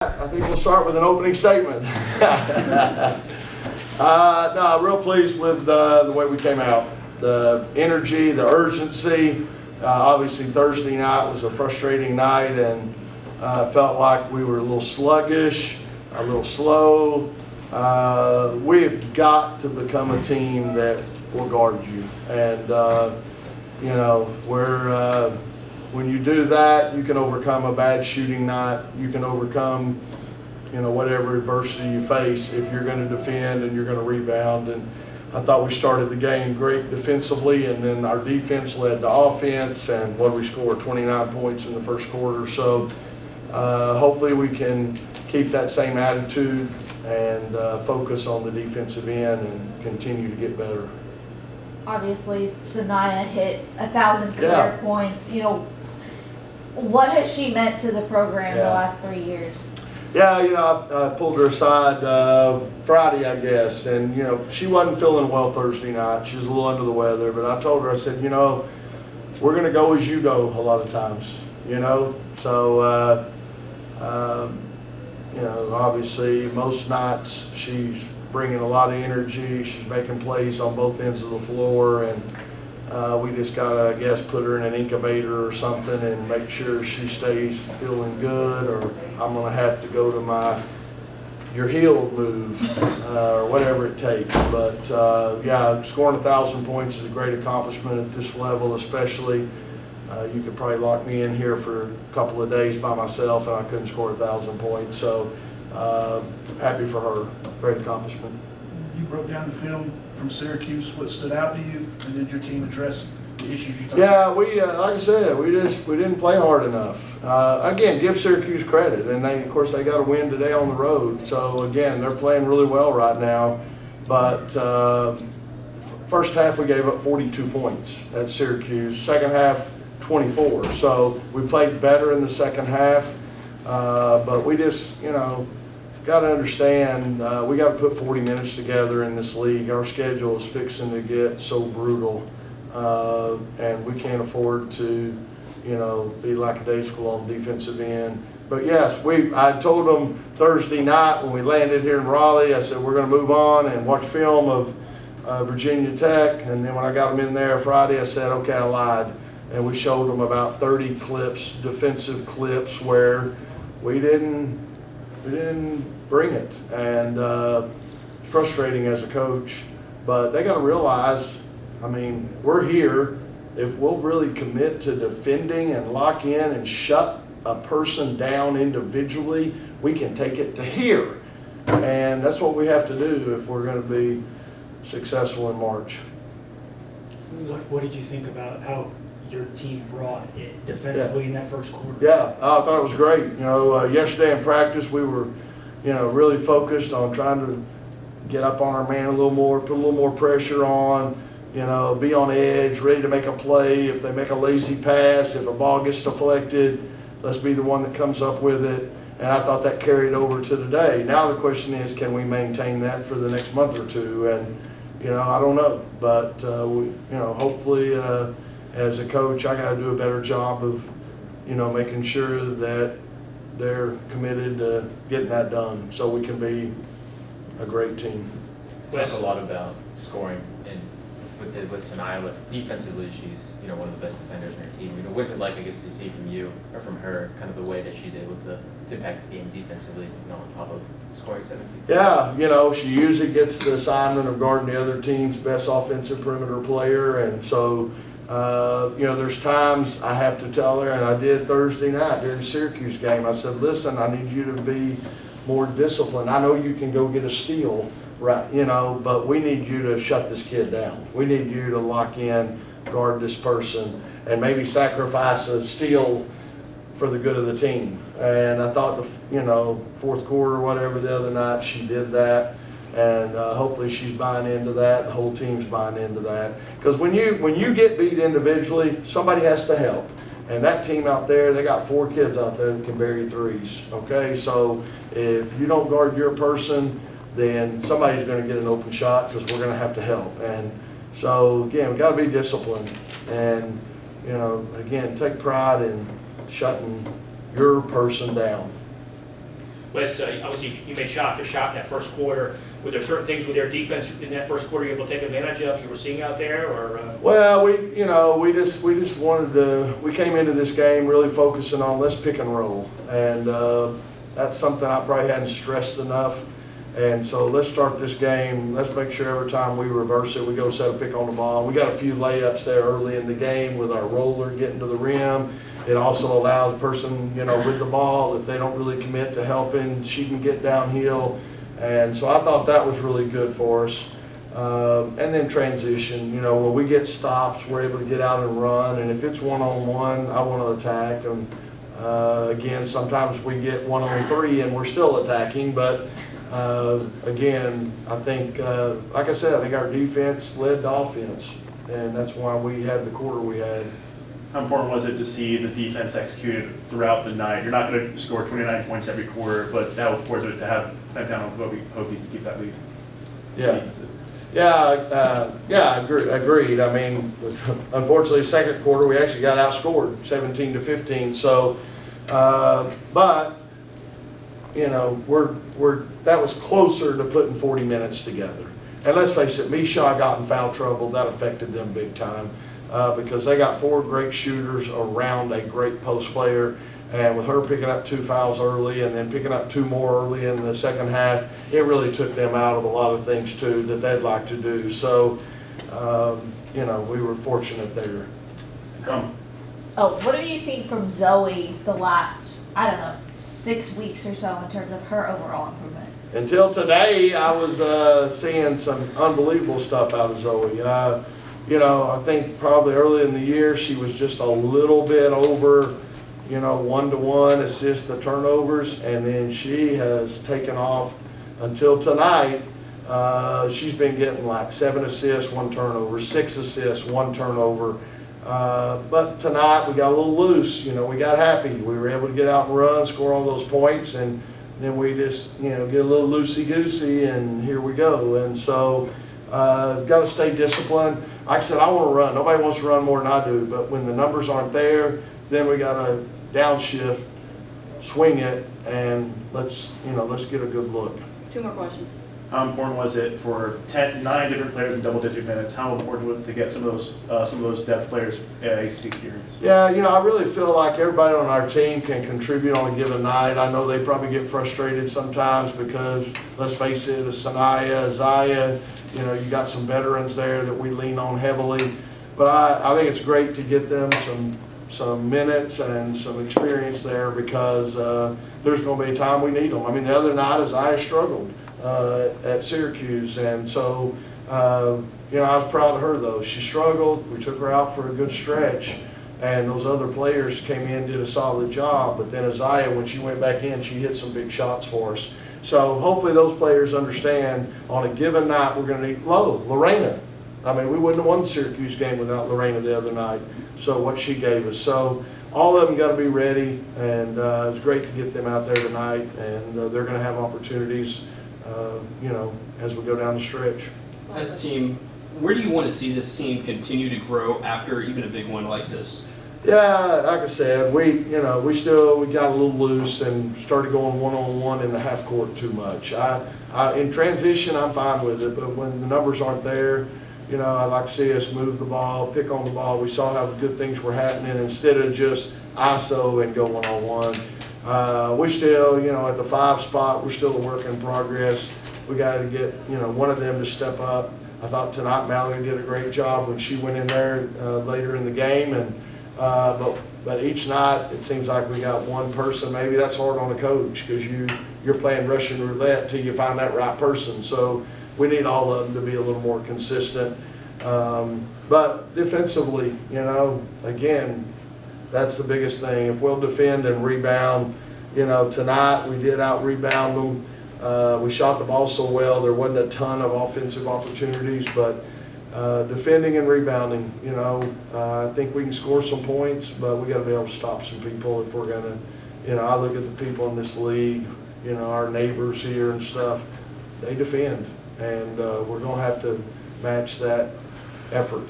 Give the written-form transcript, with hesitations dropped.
I think we'll start with an opening statement. No, real pleased with the way we came out. The energy, the urgency. Obviously Thursday night was a frustrating night, and felt like we were a little sluggish, a little slow. We've got to become a team that will guard you. And, you know, when you do that, you can overcome a bad shooting night. You can overcome, you know, whatever adversity you face if you're going to defend and you're going to rebound. And I thought we started the game great defensively, and then our defense led to offense. And what we scored 29 points in the first quarter. So hopefully we can keep that same attitude and focus on the defensive end and continue to get better. Obviously, Sanaya hit 1,000 career points. You know, what has she meant to the program the last 3 years? Yeah, you know, I pulled her aside Friday, I guess, and, you know, she wasn't feeling well Thursday night. She was a little under the weather, but I told her, I said, you know, we're going to go as you go a lot of times, you know. So, you know, obviously most nights she's bringing a lot of energy. She's making plays on both ends of the floor, and we just gotta, I guess, put her in an incubator or something and make sure she stays feeling good, or I'm gonna have to go to my "you're healed" move, or whatever it takes. But yeah, scoring 1,000 points is a great accomplishment at this level, especially. You could probably lock me in here for a couple of days by myself and I couldn't score 1,000 points. So happy for her. Great accomplishment. You broke down the film from Syracuse. What stood out to you, and did your team address the issues you thought? Yeah, we like I said, we didn't play hard enough. Again, give Syracuse credit, and of course they got a win today on the road. So again, they're playing really well right now. But first half we gave up 42 points at Syracuse. Second half 24. So we played better in the second half, but we just, you know, got to understand, we got to put 40 minutes together in this league. Our schedule is fixing to get so brutal, and we can't afford to, you know, be lackadaisical on the defensive end. But yes, I told them Thursday night when we landed here in Raleigh, I said we're going to move on and watch film of Virginia Tech. And then when I got them in there Friday, I said, okay, I lied. And we showed them about 30 clips, defensive clips, where we didn't bring it, and frustrating as a coach. But they got to realize, I mean, we're here. If we'll really commit to defending and lock in and shut a person down individually, we can take it to here. And that's what we have to do if we're going to be successful in March. What did you think about how your team brought it defensively in that first quarter? Yeah, I thought it was great. You know, yesterday in practice we were, you know, really focused on trying to get up on our man a little more, put a little more pressure on, you know, be on edge, ready to make a play. If they make a lazy pass, if a ball gets deflected, let's be the one that comes up with it. And I thought that carried over to today. Now the question is, can we maintain that for the next month or two? And, you know, I don't know, but we, you know, hopefully as a coach, I got to do a better job of, you know, making sure that they're committed to getting that done so we can be a great team. We talk a lot about scoring, and with Sanaya, defensively, she's, you know, one of the best defenders in her team. You know, what's it like, I guess, to see from you or from her, kind of the way that she's able to impact the game defensively, you know, on top of scoring 17? Yeah, you know, she usually gets the assignment of guarding the other team's best offensive perimeter player, and so you know, there's times I have to tell her, and I did Thursday night during the Syracuse game. I said, listen, I need you to be more disciplined. I know you can go get a steal, right? You know, but we need you to shut this kid down. We need you to lock in, guard this person, and maybe sacrifice a steal for the good of the team. And I thought, you know, fourth quarter or whatever the other night, she did that. And hopefully she's buying into that. The whole team's buying into that. Because when you get beat individually, somebody has to help. And that team out there, they got 4 kids out there that can bury threes. Okay, so if you don't guard your person, then somebody's going to get an open shot because we're going to have to help. And so again, we got to be disciplined. And you know, again, take pride in shutting your person down. was, obviously, you made shot after shot in that first quarter. Were there certain things with their defense in that first quarter you were able to take advantage of, you were seeing out there, or? Well, we just wanted to, we came into this game really focusing on let's pick and roll. And that's something I probably hadn't stressed enough. And so let's start this game. Let's make sure every time we reverse it, we go set a pick on the ball. We got a few layups there early in the game with our roller getting to the rim. It also allows the person, with the ball, if they don't really commit to helping, she can get downhill. And so I thought that was really good for us. And then transition, when we get stops, we're able to get out and run. And if it's one-on-one, I want to attack. And again, sometimes we get 1-on-3 and we're still attacking. But again, I think, like I said, I think our defense led the offense. And that's why we had the quarter we had. How important was it to see the defense executed throughout the night? You're not going to score 29 points every quarter, but that was worth it to have that down on Hokies to keep that lead. Yeah, agreed. I mean, unfortunately, second quarter we actually got outscored 17-15. So, but that was closer to putting 40 minutes together. And let's face it, Misha got in foul trouble. That affected them big time. Because they got 4 great shooters around a great post player, and with her picking up 2 fouls early and then picking up 2 more early in the second half, it really took them out of a lot of things too that they'd like to do. So, we were fortunate there. What have you seen from Zoe the last, 6 weeks or so in terms of her overall improvement? Until today, I was seeing some unbelievable stuff out of Zoe. I think probably early in the year she was just a little bit over, 1-to-1 assist to turnovers, and then she has taken off until tonight. She's been getting like 7 assists, 1 turnover, 6 assists, 1 turnover. But tonight we got a little loose. We got happy. We were able to get out and run, score all those points, and then we just, get a little loosey-goosey, and here we go. And so got to stay disciplined. Like I said, I want to run. Nobody wants to run more than I do, but when the numbers aren't there, then we got to downshift, swing it, and let's get a good look. 2 more questions. How important was it for 9 different players in double-digit minutes? How important was it to get some of those depth players ACC experience? Yeah, I really feel like everybody on our team can contribute on a given night. I know they probably get frustrated sometimes because, let's face it, Sanaya, Isaiah, you got some veterans there that we lean on heavily. But I think it's great to get them some minutes and some experience there because there's going to be a time we need them. I mean, the other night Isaiah struggled at Syracuse, and so I was proud of her though. She struggled. We took her out for a good stretch, and those other players came in, did a solid job. But then Isaiah, when she went back in, she hit some big shots for us. So hopefully those players understand on a given night we're going to need Lorena. I mean, we wouldn't have won the Syracuse game without Lorena the other night. So what she gave us. So all of them got to be ready, and it's great to get them out there tonight, and they're going to have opportunities, as we go down the stretch. As a team, where do you want to see this team continue to grow after even a big one like this? Yeah, like I said, we got a little loose and started going 1-on-1 in the half court too much. In transition, I'm fine with it, but when the numbers aren't there, I'd like to see us move the ball, pick on the ball. We saw how good things were happening instead of just ISO and go 1-on-1. We're still, at the 5 spot, we're still a work in progress. We got to get, one of them to step up. I thought tonight Mallory did a great job when she went in there later in the game, and but each night it seems like we got one person. Maybe that's hard on the coach because you're playing Russian roulette till you find that right person. So we need all of them to be a little more consistent. But defensively, again, that's the biggest thing. If we'll defend and rebound, tonight we did out-rebound them. We shot the ball so well, there wasn't a ton of offensive opportunities, but defending and rebounding, I think we can score some points, but we got to be able to stop some people if we're going to, I look at the people in this league, our neighbors here and stuff, they defend, and we're going to have to match that effort.